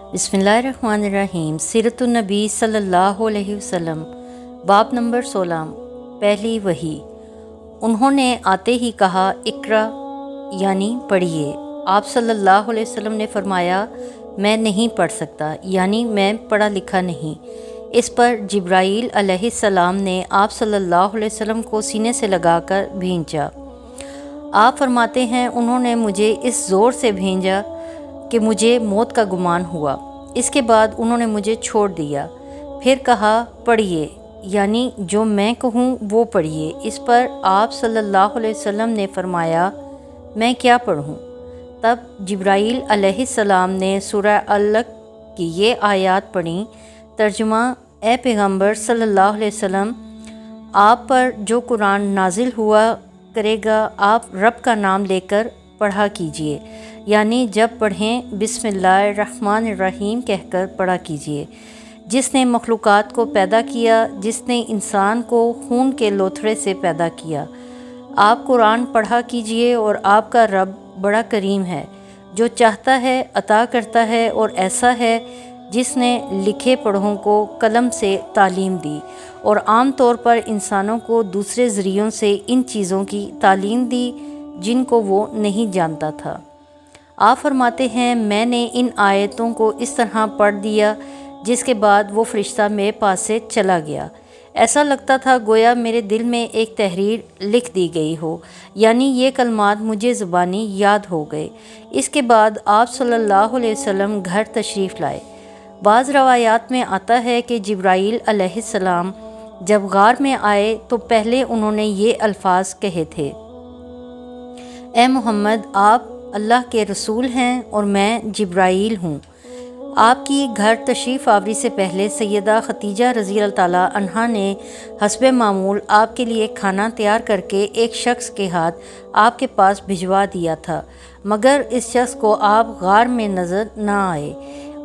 बिस्मिल्लाहिर्रहमानिर्रहीम। सीरतुन्नबी सल्लल्लाहु अलैहि वसल्लम, बाब नंबर 16। पहली वही। उन्होंने आते ही कहा, इकरा यानी पढ़िए। आप सल्लल्लाहु अलैहि वसल्लम ने फरमाया, मैं नहीं पढ़ सकता, यानी मैं पढ़ा लिखा नहीं। इस पर जिब्राईल अलैहिस्सलाम ने आप सल्लल्लाहु अलैहि वसल्लम को सीने से लगाकर भींचा। आप फरमाते हैं, उन्होंने मुझे इस ज़ोर से भींजा कि मुझे मौत का गुमान हुआ। इसके बाद उन्होंने मुझे छोड़ दिया। फिर कहा, पढ़िए, यानी जो मैं कहूँ वो पढ़िए। इस पर आप सल्लल्लाहु अलैहि वसल्लम ने फरमाया, मैं क्या पढ़ूँ? तब जिब्राईल अलैहिस्सलाम ने सूरह अलक की ये आयत पढ़ी। तर्जुमा, ए पैगंबर सल्लल्लाहु अलैहि वसल्लम, आप पर जो कुरान नाजिल हुआ करेगा, आप रब का नाम लेकर पढ़ा कीजिए, यानी जब पढ़ें बिस्मिल्लाहिर्रहमानिर्रहीम कहकर पढ़ा कीजिए। जिसने मखलूक़ात को पैदा किया, जिसने इंसान को खून के लोथड़े से पैदा किया। आप कुरान पढ़ा कीजिए और आपका रब बड़ा करीम है, जो चाहता है अता करता है, और ऐसा है जिसने लिखे पढ़ों को कलम से तालीम दी और आम तौर पर इंसानों को दूसरे ज़रियों से इन चीज़ों की तालीम दी जिनको वो नहीं जानता था। आप फरमाते हैं, मैंने इन आयतों को इस तरह पढ़ दिया, जिसके बाद वो फ़रिश्ता मेरे पास से चला गया। ऐसा लगता था गोया मेरे दिल में एक तहरीर लिख दी गई हो, यानी ये कलमात मुझे ज़बानी याद हो गए। इसके बाद आप सल्लल्लाहु अलैहि वसल्लम घर तशरीफ़ लाए। बाज़ रवायात में आता है कि जिब्राईल अलैहिस्सलाम जब गार में आए तो पहले उन्होंने ये अल्फाज कहे थे, ए मोहम्मद, आप अल्लाह के रसूल हैं और मैं जिब्राईल हूँ। आपकी घर तशरीफ़ आवरी से पहले सैयदा खतीजा रज़ी अल्लाह ताला अन्हा ने हस्बे मामूल आपके लिए खाना तैयार करके एक शख्स के हाथ आपके पास भिजवा दिया था, मगर इस शख्स को आप गार में नज़र ना आए।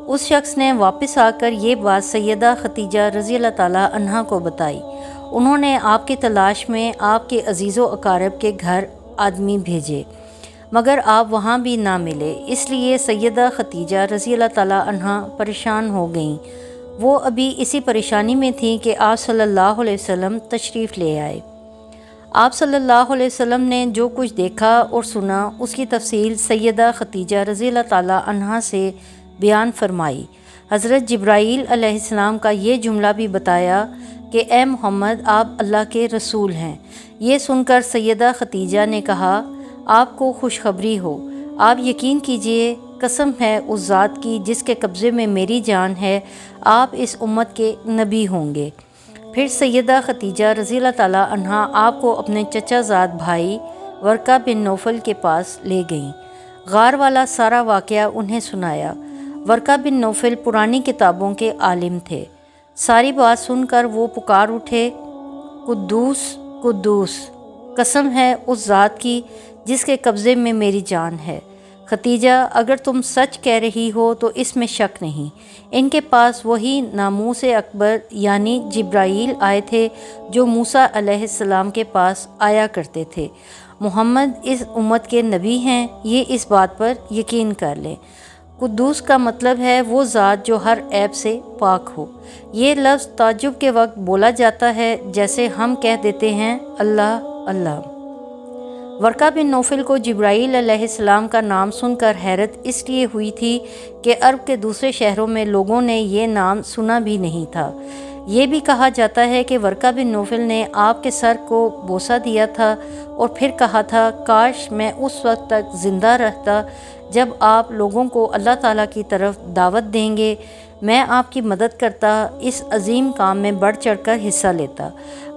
उस शख्स ने वापस आकर ये बात सैयदा खतीजा रज़ी अल्लाह ताला अन्हा को बताई। उन्होंने आपकी तलाश में आपके अजीज़ो अकारब के घर आदमी भेजे, मगर आप वहाँ भी ना मिले। इसलिए सैयदा खतीजा रज़ी अल्लाह ताला अन्हा परेशान हो गईं। वो अभी इसी परेशानी में थी कि आप सल्लल्लाहु अलैहि वसल्लम तशरीफ़ ले आए। आप सल्लल्लाहु अलैहि वसल्लम ने जो कुछ देखा और सुना, उसकी तफसील सैयदा खतीजा रज़ी अल्लाह ताला अन्हा से बयान फरमाई। हज़रत जिब्राईल अलैहिस्सलाम का ये जुमला भी बताया कि ए मोहम्मद, आप अल्लाह के रसूल हैं। ये सुनकर सैयदा खतीजा ने कहा, आपको खुशखबरी हो, आप यकीन कीजिए, कसम है उस ज़ात की जिसके कब्ज़े में मेरी जान है, आप इस उम्मत के नबी होंगे। फिर सैयदा खतीजा रज़ी अल्लाह ताला अन्हा आपको अपने चचाज़ाद भाई वर्का बिन नौफल के पास ले गईं। गार वाला सारा वाक़या उन्हें सुनाया। वर्का बिन नौफल पुरानी किताबों के आलिम थे। सारी बात सुनकर वो पुकार उठे, कुद्दूस कुद्दूस, कसम है उस ज़ात की जिसके कब्ज़े में मेरी जान है। खतीजा, अगर तुम सच कह रही हो तो इसमें शक नहीं। इनके पास वही नामूस अकबर यानी जिब्राईल आए थे, जो मूसा अलैहिस्सलाम के पास आया करते थे। मोहम्मद इस उम्मत के नबी हैं, ये इस बात पर यकीन कर लें। कुद्दूस का मतलब है वो ज़ात जो हर ऐब से पाक हो। ये लफ्ज़ ताज्जुब के वक्त बोला जाता है, जैसे हम कह देते हैं अल्लाह अल्लाह। वर्का बिन नौफल को जिब्राईल अलैहिस्सलाम का नाम सुनकर हैरत इसलिए हुई थी कि अरब के दूसरे शहरों में लोगों ने ये नाम सुना भी नहीं था। ये भी कहा जाता है कि वर्का बिन नौफल ने आपके सर को बोसा दिया था और फिर कहा था, काश मैं उस वक्त तक ज़िंदा रहता जब आप लोगों को अल्लाह ताला की तरफ दावत देंगे। मैं आपकी मदद करता, इस अजीम काम में बढ़ चढ़कर हिस्सा लेता।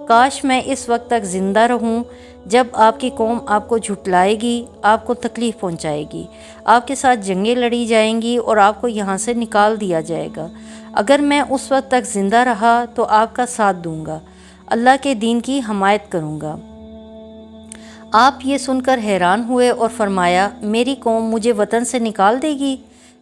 काश मैं इस वक्त तक ज़िंदा रहूं जब आपकी कौम आपको झुटलाएगी, आपको तकलीफ़ पहुंचाएगी, आपके साथ जंगें लड़ी जाएंगी और आपको यहाँ से निकाल दिया जाएगा। अगर मैं उस वक्त तक ज़िंदा रहा तो आपका साथ दूंगा, अल्लाह के दीन की हमायत करूँगा। आप ये सुनकर हैरान हुए और फरमाया, मेरी कौम मुझे वतन से निकाल देगी?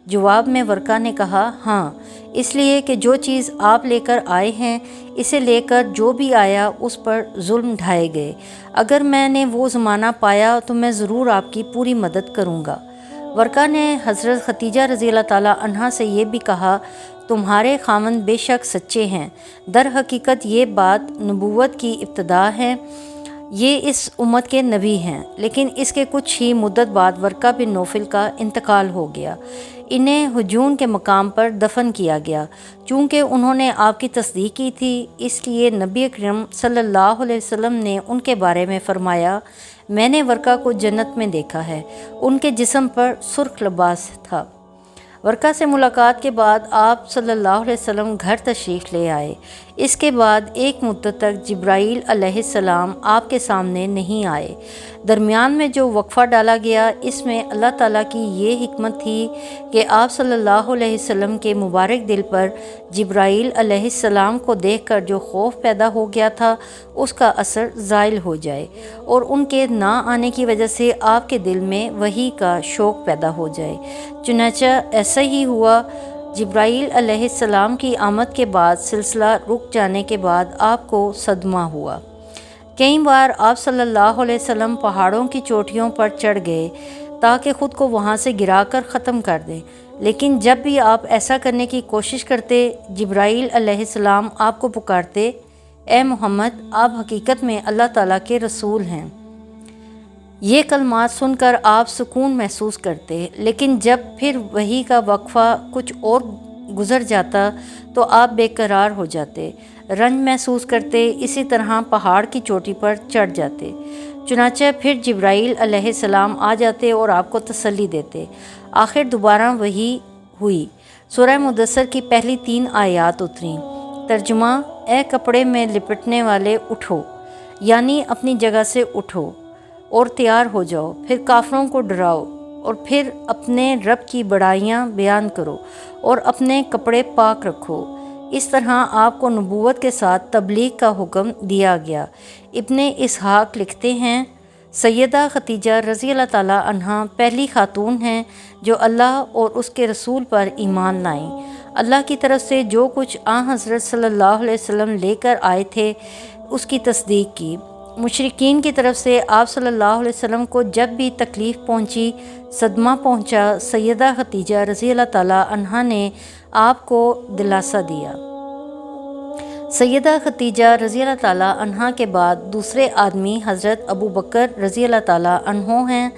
जवाब में वर्का ने कहा, हाँ, इसलिए कि जो चीज़ आप लेकर आए हैं, इसे लेकर जो भी आया उस पर जुल्म ढाए गए। अगर मैंने वो ज़माना पाया तो मैं ज़रूर आपकी पूरी मदद करूँगा। वर्का ने हज़रत खतीजा रज़ी अल्लाह ताला अन्हा से ये भी कहा, तुम्हारे खामंद बेशक सच्चे हैं, दर हकीकत ये बात नबूवत की इब्तिदा है, ये इस उम्मत के नबी हैं। लेकिन इसके कुछ ही मुद्दत बाद वर्का बिन नौफल का इंतकाल हो गया। इन्हें हुजून के मकाम पर दफन किया गया। चूँकि उन्होंने आपकी तस्दीक की थी, इसलिए नबी अकरम सल्लल्लाहु अलैहि वसल्लम ने उनके बारे में फ़रमाया, मैंने वर्का को जन्नत में देखा है। उनके जिस्म पर सुर्ख लिबास था। वर्का से मुलाकात के बाद आप सल्लल्लाहु अलैहि वसल्लम घर तशरीफ़ ले आए। इसके बाद एक मुद्दत तक जिब्राईल अलैहिस्सलाम आपके सामने नहीं आए। दरमियान में जो वक्फ़ा डाला गया, इसमें अल्लाह ताला की ये हिकमत थी कि आप सल्लल्लाहु अलैहि वसल्लम के मुबारक दिल पर जिब्राईल अलैहिस्सलाम को देखकर जो खौफ पैदा हो गया था, उसका असर ज़ाइल हो जाए और उनके ना आने की वजह से आपके दिल में वही का शौक़ पैदा हो जाए। चुनांचे ऐसा ही हुआ। जिब्राईल अलैहिस्सलाम की आमद के बाद सिलसिला रुक जाने के बाद आपको सदमा हुआ। कई बार आप सल्लल्लाहु अलैहि वसल्लम पहाड़ों की चोटियों पर चढ़ गए ताकि ख़ुद को वहाँ से गिराकर ख़त्म कर दें, लेकिन जब भी आप ऐसा करने की कोशिश करते, जिब्राईल अलैहिस्सलाम आपको पुकारते, ए मोहम्मद, आप हकीकत में अल्लाह ताला के रसूल हैं। ये कलमात सुनकर आप सुकून महसूस करते, लेकिन जब फिर वही का वक्फ़ा कुछ और गुज़र जाता तो आप बेकरार हो जाते, रंज महसूस करते, इसी तरह पहाड़ की चोटी पर चढ़ जाते। चुनांचे फिर जिब्राईल अलैहिस्सलाम आ जाते और आपको तसल्ली देते। आखिर दोबारा वही हुई। सूरह मुदस्सर की पहली 3 आयत उतरी। तर्जुमा, ए कपड़े में लिपटने वाले उठो, यानी अपनी जगह से उठो और तैयार हो जाओ, फिर काफिरों को डराओ और फिर अपने रब की बड़ाइयाँ बयान करो और अपने कपड़े पाक रखो। इस तरह आपको नबूवत के साथ तबलीग का हुक्म दिया गया। इब्ने इसहाक लिखते हैं, सैयदा खतीजा रज़ी अल्लाह ताला अन्हा पहली खातून हैं जो अल्लाह और उसके रसूल पर ईमान लाईं। अल्लाह की तरफ से जो कुछ हज़रत सल्लल्लाहु अलैहि वसल्लम लेकर आए थे, उसकी तस्दीक की। मुशरिकीन की तरफ से आप सल्लल्लाहु अलैहि वसल्लम को जब भी तकलीफ़ पहुंची, सदमा पहुंचा, सैयदा खतीजा रज़ी अल्लाह ताला अन्हा ने आपको दिलासा दिया। सैयदा खतीजा रज़ी अल्लाह ताला अन्हा के बाद दूसरे आदमी हज़रत अबू बकर रज़ी अल्लाह ताला अन्हो हैं,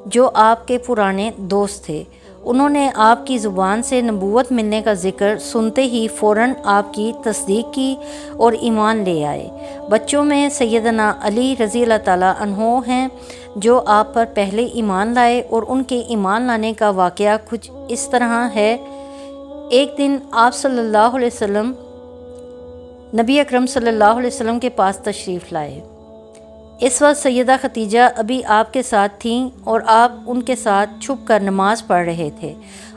जो आपके पुराने दोस्त थे। उन्होंने आपकी ज़ुबान से नबूवत मिलने का ज़िक्र सुनते ही फ़ौरन आपकी तस्दीक की और ईमान ले आए। बच्चों में सैयदना अली रज़ी अल्लाह ताला अन्हो हैं, जो आप पर पहले ईमान लाए, और उनके ईमान लाने का वाक़या कुछ इस तरह है। एक दिन आप सल्लल्लाहु अलैहि वसल्लम नबी अकरम सल्लल्लाहु अलैहि वसल्लम के पास तशरीफ़ लाए। इस वक्त सैयदा खतीजा अभी आपके साथ थीं और आप उनके साथ छुप कर नमाज़ पढ़ रहे थे।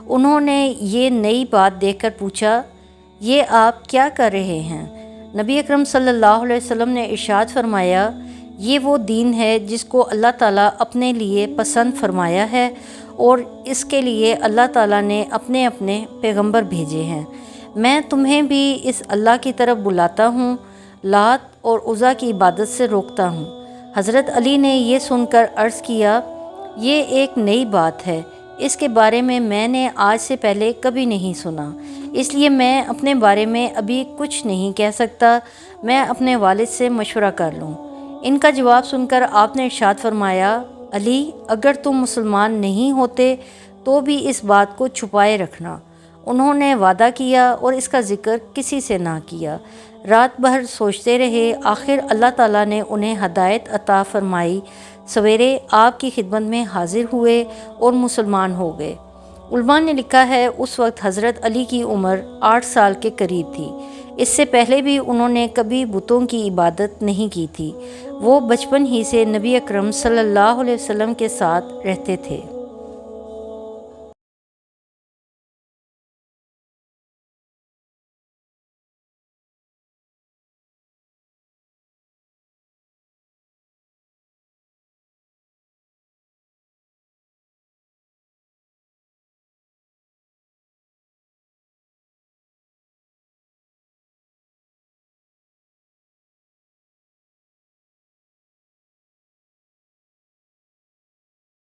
उन्होंने ये नई बात देखकर पूछा, ये आप क्या कर रहे हैं? नबी अकरम सल्लल्लाहु अलैहि वसल्लम ने इरशाद फरमाया, ये वो दीन है जिसको अल्लाह ताला अपने लिए पसंद फरमाया है और इसके लिए अल्लाह ताला ने अपने अपने पैगंबर भेजे हैं। मैं तुम्हें भी इस अल्लाह की तरफ बुलाता हूँ, लात और उज़ा की इबादत से रोकता हूँ। हज़रत अली ने यह सुनकर अर्ज़ किया, ये एक नई बात है, इसके बारे में मैंने आज से पहले कभी नहीं सुना, इसलिए मैं अपने बारे में अभी कुछ नहीं कह सकता। मैं अपने वालिद से मशवरा कर लूँ। इनका जवाब सुनकर आपने इरशाद फरमाया, अली, अगर तुम मुसलमान नहीं होते तो भी इस बात को छुपाए रखना। उन्होंने वादा किया और इसका ज़िक्र किसी से ना किया। रात भर सोचते रहे। आखिर अल्लाह ताला ने उन्हें हदायत अता फरमाई। सवेरे आपकी खिदमत में हाजिर हुए और मुसलमान हो गए। उलमा ने लिखा है, उस वक्त हज़रत अली की उम्र 8 साल के करीब थी। इससे पहले भी उन्होंने कभी बुतों की इबादत नहीं की थी। वो बचपन ही से नबी अकरम सल्लल्लाहु अलैहि वसल्लम के साथ रहते थे।